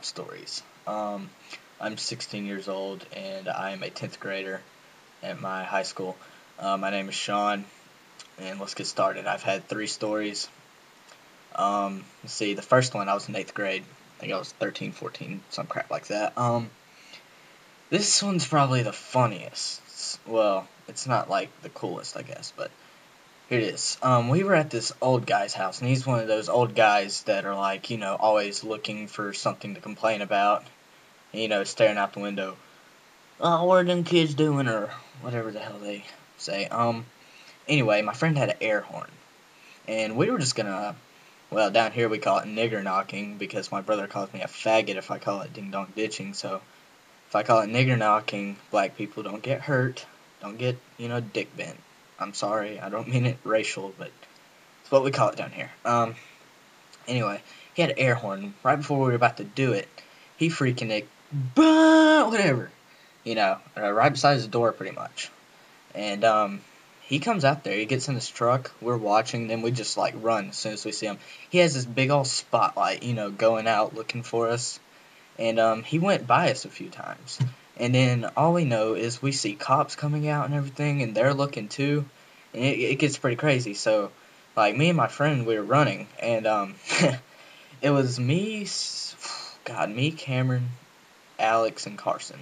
cop stories. I'm 16 years old and I am a 10th grader at my high school. My name is Sean, and let's get started. I've had 3 stories. Let's see, the first one I was in 8th grade. I think I was 13, 14, some crap like that. This one's probably the funniest. Well, it's not like the coolest, I guess, but here it is. We were at this old guy's house, and he's one of those old guys that are like, always looking for something to complain about. Staring out the window. Oh, what are them kids doing, or whatever the hell they say. Anyway, my friend had an air horn, and we were just gonna, well, down here we call it nigger knocking, because my brother calls me a faggot if I call it ding-dong ditching, so if I call it nigger knocking, black people don't get hurt, don't get, dick bent. I'm sorry, I don't mean it racial, but it's what we call it down here. Anyway, he had an air horn. Right before we were about to do it, he freaking it, bah, whatever, right beside his door pretty much. And he comes out there, he gets in his truck, we're watching, then we just like run as soon as we see him. He has this big old spotlight, going out looking for us. And he went by us a few times. And then all we know is we see cops coming out and everything, and they're looking too. And it gets pretty crazy. So, like, me and my friend, we were running, and it was me, Cameron, Alex, and Carson,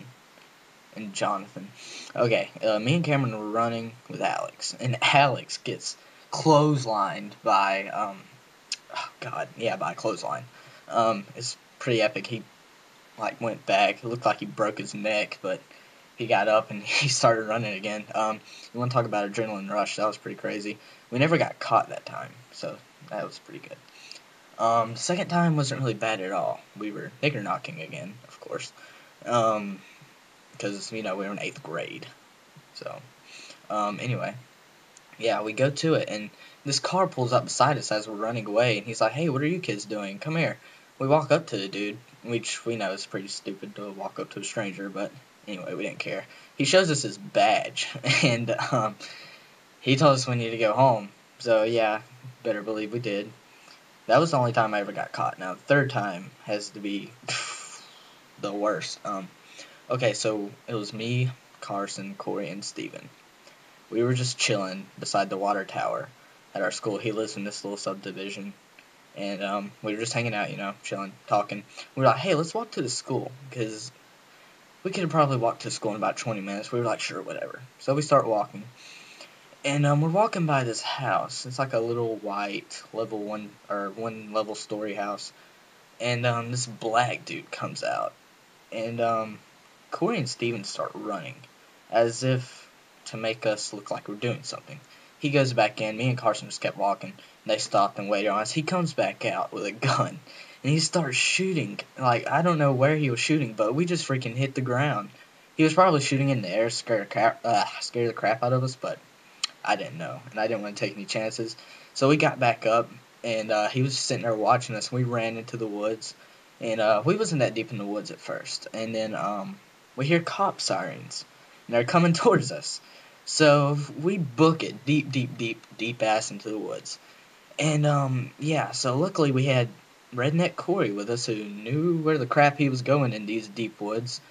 and Jonathan. Okay, me and Cameron were running with Alex, and Alex gets clotheslined by, by clothesline. It's pretty epic. He went back. It looked like he broke his neck, but he got up and he started running again. You want to talk about adrenaline rush? That was pretty crazy. We never got caught that time, so that was pretty good. The second time wasn't really bad at all. We were nigger knocking again, of course, because we were in 8th grade. So anyway, yeah, we go to it, and this car pulls up beside us as we're running away, and he's like, "Hey, what are you kids doing? Come here." We walk up to the dude, which we know is pretty stupid to walk up to a stranger, but anyway, we didn't care. He shows us his badge, and he told us we need to go home. So yeah, better believe we did. That was the only time I ever got caught. Now, the third time has to be the worst. Okay, so it was me, Carson, Corey, and Steven. We were just chilling beside the water tower at our school. He lives in this little subdivision. And we were just hanging out, chilling, talking. We were like, hey, let's walk to the school, because we could have probably walked to school in about 20 minutes. We were like, sure, whatever. So we start walking. And we're walking by this house. It's like a little white one level story house. And this black dude comes out. And Corey and Steven start running, as if to make us look like we're doing something. He goes back in. Me and Carson just kept walking. They stopped and waited on us. He comes back out with a gun, and he starts shooting. Like, I don't know where he was shooting, but we just freaking hit the ground. He was probably shooting in the air, scare the crap out of us, but I didn't know, and I didn't want to take any chances. So we got back up, and he was sitting there watching us. We ran into the woods, and we wasn't that deep in the woods at first. And then we hear cop sirens, and they're coming towards us. So we book it deep ass into the woods. And so luckily we had Redneck Corey with us, who knew where the crap he was going in these deep woods.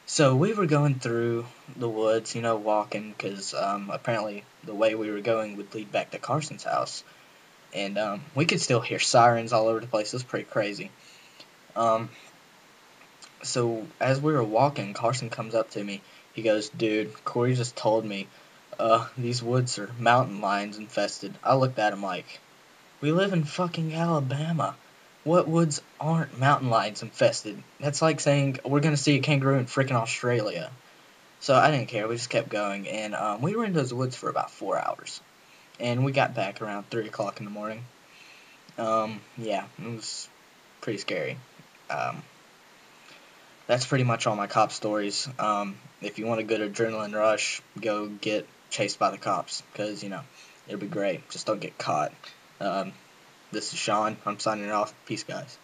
So we were going through the woods, walking, because apparently the way we were going would lead back to Carson's house. And we could still hear sirens all over the place. It was pretty crazy. So as we were walking, Carson comes up to me. He goes, dude, Corey just told me these woods are mountain lions infested. I looked at him like, we live in fucking Alabama. What woods aren't mountain lions infested? That's like saying we're going to see a kangaroo in freaking Australia. So I didn't care. We just kept going. And we were in those woods for about 4 hours. And we got back around 3 o'clock in the morning. It was pretty scary. That's pretty much all my cop stories. If you want a good adrenaline rush, go get chased by the cops, because, it'll be great. Just don't get caught. This is Sean. I'm signing off. Peace, guys.